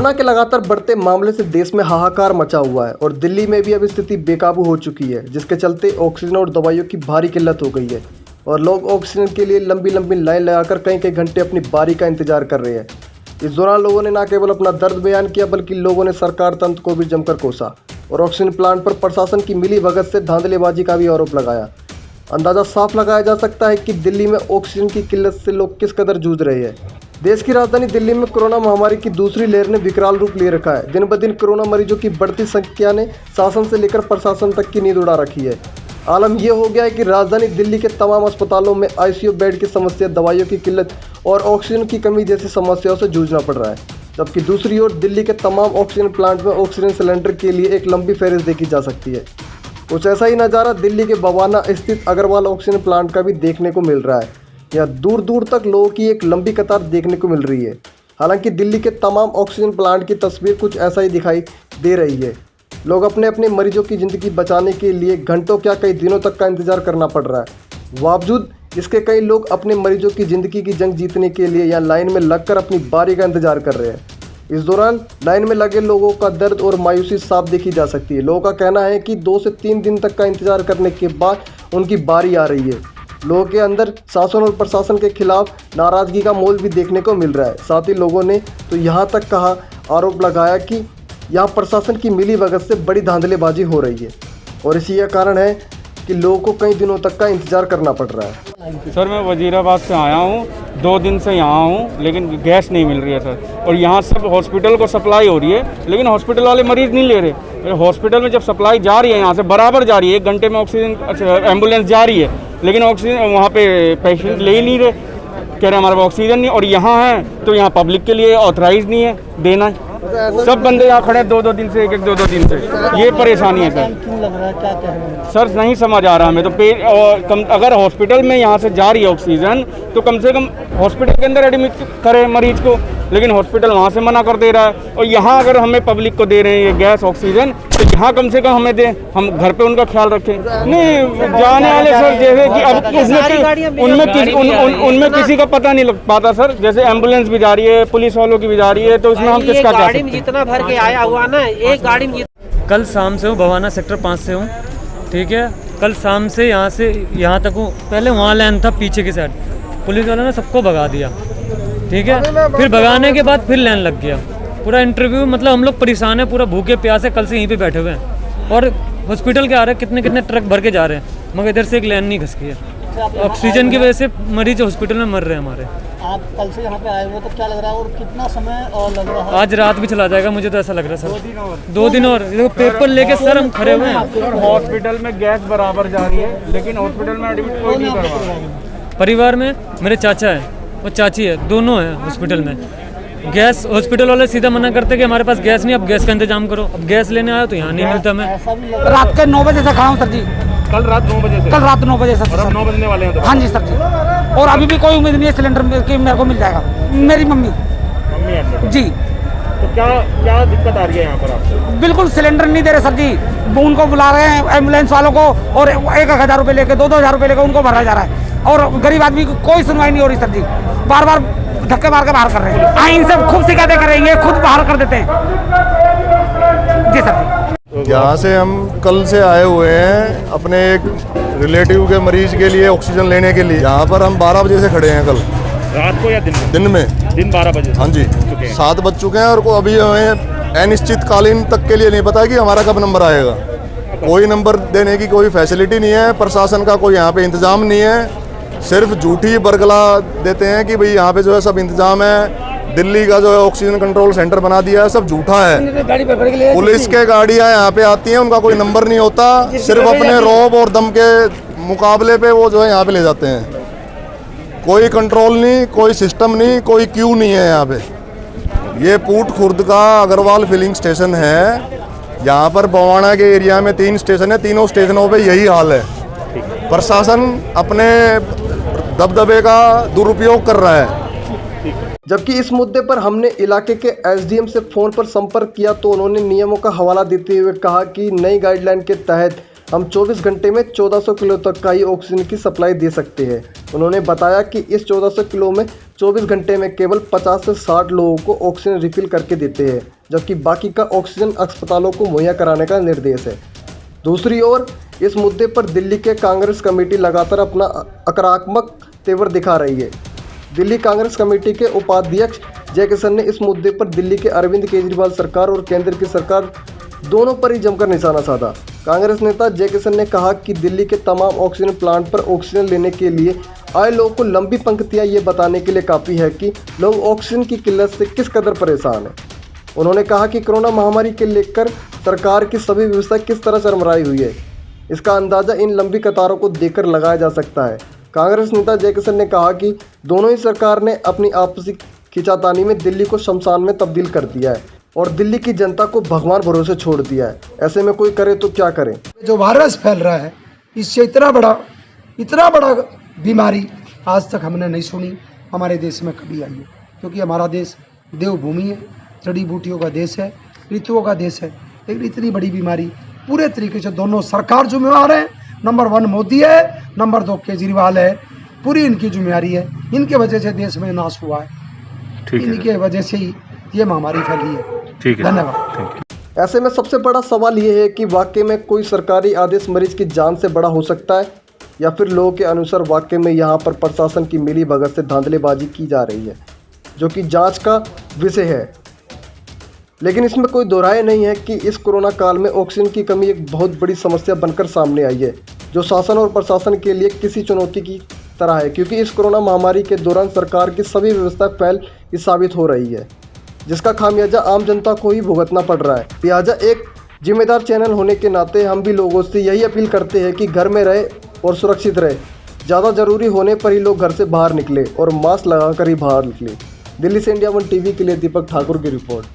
Corona के लगातार बढ़ते मामले से देश में हाहाकार मचा हुआ है और दिल्ली में भी अब स्थिति बेकाबू हो चुकी है, जिसके चलते ऑक्सीजन और दवाइयों की भारी किल्लत हो गई है और लोग ऑक्सीजन के लिए लंबी लंबी लाइन लगाकर कई कई घंटे अपनी बारी का इंतजार कर रहे हैं। इस दौरान लोगों ने न केवल अपना दर्द बयान किया, बल्कि लोगों ने सरकार तंत्र को भी जमकर कोसा और ऑक्सीजन प्लांट पर प्रशासन की मिलीभगत से धांधलेबाजी का भी आरोप लगाया। अंदाज़ा साफ लगाया जा सकता है कि दिल्ली में ऑक्सीजन की किल्लत से लोग किस कदर जूझ रहे हैं। देश की राजधानी दिल्ली में कोरोना महामारी की दूसरी लहर ने विकराल रूप ले रखा है। दिन ब दिन कोरोना मरीजों की बढ़ती संख्या ने शासन से लेकर प्रशासन तक की नींद उड़ा रखी है। आलम यह हो गया है कि राजधानी दिल्ली के तमाम अस्पतालों में आईसीयू बेड की समस्या, दवाइयों की किल्लत और ऑक्सीजन की कमी जैसी समस्याओं से जूझना पड़ रहा है। जबकि दूसरी ओर दिल्ली के तमाम ऑक्सीजन प्लांट में ऑक्सीजन सिलेंडर के लिए एक लंबी फहरिस्त देखी जा सकती है। कुछ ऐसा ही नज़ारा दिल्ली के बवाना स्थित अग्रवाल ऑक्सीजन प्लांट का भी देखने को मिल रहा है। यहाँ दूर दूर तक लोगों की एक लंबी कतार देखने को मिल रही है। हालांकि दिल्ली के तमाम ऑक्सीजन प्लांट की तस्वीर कुछ ऐसा ही दिखाई दे रही है। लोग अपने अपने मरीजों की ज़िंदगी बचाने के लिए घंटों क्या कई दिनों तक का इंतजार करना पड़ रहा है। बावजूद इसके कई लोग अपने मरीजों की ज़िंदगी की जंग जीतने के लिए यहाँ लाइन में लगकर अपनी बारी का इंतजार कर रहे हैं। इस दौरान लाइन में लगे लोगों का दर्द और मायूसी साफ देखी जा सकती है। लोगों का कहना है कि 2 से 3 दिन तक का इंतजार करने के बाद उनकी बारी आ रही है। लोगों के अंदर शासन और प्रशासन के खिलाफ नाराजगी का मोल भी देखने को मिल रहा है। साथ ही लोगों ने तो यहाँ तक कहा आरोप लगाया कि यहाँ प्रशासन की मिलीभगत से बड़ी धांधलेबाजी हो रही है और इसी का कारण है कि लोगों को कई दिनों तक का इंतजार करना पड़ रहा है। सर मैं वजीराबाद से आया हूँ, 2 दिन से यहाँ हूँ, लेकिन गैस नहीं मिल रही है सर। और यहाँ सब हॉस्पिटल को सप्लाई हो रही है, लेकिन हॉस्पिटल वाले मरीज़ नहीं ले रहे। हॉस्पिटल में जब सप्लाई जा रही है यहाँ से बराबर जा रही है, 1 घंटे में ऑक्सीजन एम्बुलेंस जा रही है, लेकिन ऑक्सीजन वहाँ पे पेशेंट ले ही नहीं रहे, कह रहे हमारे पास ऑक्सीजन नहीं। और यहाँ है तो यहाँ पब्लिक के लिए ऑथराइज नहीं है देना। सब बंदे यहाँ खड़े 2-2 दिन से, 1-2 दिन से, ये परेशानी है सर। क्यों लग रहा है, क्या कह रहे हैं सर? नहीं समझ आ रहा हमें तो अगर हॉस्पिटल में यहाँ से जा रही है ऑक्सीजन तो कम से कम हॉस्पिटल के अंदर एडमिट करे मरीज को, लेकिन हॉस्पिटल वहाँ से मना कर दे रहा है। और यहाँ अगर हमें पब्लिक को दे रहे हैं ये गैस ऑक्सीजन, तो यहाँ कम से कम हमें दें, हम घर पे उनका ख्याल रखें। नहीं जाने वाले सर, जैसे कि अब उनमें किसी का पता नहीं लग पाता सर। जैसे एम्बुलेंस भी जा रही है, पुलिस वालों की भी जा रही है, तो उसमें हम किसका क्या गाड़ी में जितना भर के आया हुआ ना, एक गाड़ी में कल शाम से हूँ, भवाना सेक्टर 5 से हूँ, ठीक है। कल शाम से यहाँ तक हूँ। पहले वहाँ लाइन था पीछे की साइड, पुलिस वालों ने सबको भगा दिया, ठीक है। फिर भगाने के बाद फिर लाइन लग गया। पूरा इंटरव्यू, मतलब हम लोग परेशान है, पूरा भूखे प्यासे कल से यहीं पे बैठे हुए हैं और हॉस्पिटल के आ रहे हैं, कितने ट्रक भर के जा रहे हैं, मगर इधर से एक लाइन नहीं घस गई है। ऑक्सीजन की वजह से मरीज हॉस्पिटल में मर रहे हैं हमारे। आप कल से यहाँ पे आए हुए, तो क्या लग रहा है और कितना समय और लग रहा है? आज रात भी चला जाएगा, मुझे तो ऐसा लग रहा है सर। 2 दिन और देखो, पेपर लेके सर हम खड़े हुए हैं। हॉस्पिटल में गैस बराबर जा रही है, लेकिन हॉस्पिटल में एडमिट कोई नहीं करवा। परिवार में मेरे चाचा है और चाची है, दोनों हैं हॉस्पिटल में। गैस हॉस्पिटल वाले सीधा मना करते कि हमारे पास गैस नहीं, अब गैस का इंतजाम करो। अब गैस लेने आया तो यहाँ नहीं मिलता। मैं रात के 9 बजे से खड़ा हूँ सर जी। कल रात 9 बजे से? कल रात 9 बजे से। और अब 9 बजने वाले हैं तो? हाँ जी सर जी। और अभी भी कोई उम्मीद नहीं है सिलेंडर की मेरे को मिल जाएगा। मेरी मम्मी जी। तो क्या दिक्कत आ रही है यहाँ पर आपको? बिल्कुल सिलेंडर नहीं दे रहे सर जी। उनको बुला रहे हैं एम्बुलेंस वालों को, और 1,000 रुपये लेके 2,000 रुपये लेके उनको भरा जा रहा है, और गरीब आदमी की कोई सुनवाई नहीं हो रही सर जी। बार बार धक्के मार के बाहर कर रहे हैं। आइन से खूब शिकायतें करेंगे, खुद बाहर कर देते हैं जी सर जी। यहाँ से हम कल से आए हुए हैं अपने एक रिलेटिव के मरीज के लिए ऑक्सीजन लेने के लिए। यहाँ पर हम 12 बजे से खड़े हैं। कल रात को या दिन में? दिन में। दिन 12 बजे? हाँ जी, 7 बज चुके हैं और अभी हमें अनिश्चितकालीन तक के लिए नहीं पता कि हमारा कब नंबर आएगा। कोई नंबर देने की कोई फैसिलिटी नहीं है, प्रशासन का कोई यहाँ पे इंतजाम नहीं है। सिर्फ झूठी बरगला देते हैं कि भाई यहाँ पे जो है सब इंतजाम है। दिल्ली का जो है ऑक्सीजन कंट्रोल सेंटर बना दिया है, सब झूठा है। पुलिस के गाड़ियाँ यहाँ पे आती हैं, उनका कोई नंबर नहीं होता, सिर्फ अपने रौब और दम के मुकाबले पे वो जो है यहाँ पे ले जाते हैं। कोई कंट्रोल नहीं, कोई सिस्टम नहीं, कोई क्यू नहीं है यहाँ पे। ये पूट खुर्द का अग्रवाल फिलिंग स्टेशन है। यहाँ पर बवाना के एरिया में 3 स्टेशन है, तीनों स्टेशनों पे यही हाल है। प्रशासन अपने दबदबे का दुरुपयोग कर रहा है। जबकि इस मुद्दे पर हमने इलाके के एसडीएम से फ़ोन पर संपर्क किया तो उन्होंने नियमों का हवाला देते हुए कहा कि नई गाइडलाइन के तहत हम 24 घंटे में 1400 किलो तक का ही ऑक्सीजन की सप्लाई दे सकते हैं। उन्होंने बताया कि इस 1400 किलो में 24 घंटे में केवल 50 से 60 लोगों को ऑक्सीजन रिफिल करके देते हैं, जबकि बाकी का ऑक्सीजन अस्पतालों को मुहैया कराने का निर्देश है। दूसरी ओर इस मुद्दे पर दिल्ली के कांग्रेस कमेटी लगातार अपना आक्रामक तेवर दिखा रही है। दिल्ली कांग्रेस कमेटी के उपाध्यक्ष जय किशन ने इस मुद्दे पर दिल्ली के अरविंद केजरीवाल सरकार और केंद्र की सरकार दोनों पर ही जमकर निशाना साधा। कांग्रेस नेता जय किशन ने कहा कि दिल्ली के तमाम ऑक्सीजन प्लांट पर ऑक्सीजन लेने के लिए आए लोगों को लंबी पंक्तियां ये बताने के लिए काफ़ी है कि लोग ऑक्सीजन की किल्लत से किस कदर परेशान हैं। उन्होंने कहा कि कोरोना महामारी के लेकर सरकार की सभी व्यवस्था किस तरह चरमराई हुई है, इसका अंदाज़ा इन लंबी कतारों को देखकर लगाया जा सकता है। कांग्रेस नेता जय किशन ने कहा कि दोनों ही सरकार ने अपनी आपसी खींचातानी में दिल्ली को शमशान में तब्दील कर दिया है और दिल्ली की जनता को भगवान भरोसे छोड़ दिया है। ऐसे में कोई करे तो क्या करे। जो वायरस फैल रहा है, इससे इतना बड़ा बीमारी आज तक हमने नहीं सुनी हमारे देश में कभी आई है, क्योंकि हमारा देश देवभूमि है, जड़ी बूटियों का देश है, ऋतुओं का देश है। लेकिन इतनी बड़ी बीमारी पूरे तरीके से दोनों सरकार जिम्मेवार है। नंबर 1 मोदी है, नंबर 2 केजरीवाल है। पूरी इनकी जिम्मेदारी है। इनके वजह से देश में नाश हुआ है, इनके वजह से ही ये महामारी फैली है। ठीक है, धन्यवाद। ऐसे में सबसे बड़ा सवाल ये है कि वाकई में कोई सरकारी आदेश मरीज की जान से बड़ा हो सकता है या फिर लोगों के अनुसार वाकई में यहाँ पर प्रशासन की मिली भगत से धांधलेबाजी की जा रही है, जो कि जांच का विषय है। लेकिन इसमें कोई दोहराए नहीं है कि इस कोरोना काल में ऑक्सीजन की कमी एक बहुत बड़ी समस्या बनकर सामने आई है, जो शासन और प्रशासन के लिए किसी चुनौती की तरह है, क्योंकि इस कोरोना महामारी के दौरान सरकार की सभी व्यवस्था फेल साबित हो रही है, जिसका खामियाजा आम जनता को ही भुगतना पड़ रहा है। लिहाजा एक जिम्मेदार चैनल होने के नाते हम भी लोगों से यही अपील करते हैं कि घर में रहे और सुरक्षित रहे। ज़्यादा ज़रूरी होने पर ही लोग घर से बाहर निकले और मास्क लगाकर ही बाहर निकले। दिल्ली से इंडिया 1 टीवी के लिए दीपक ठाकुर की रिपोर्ट।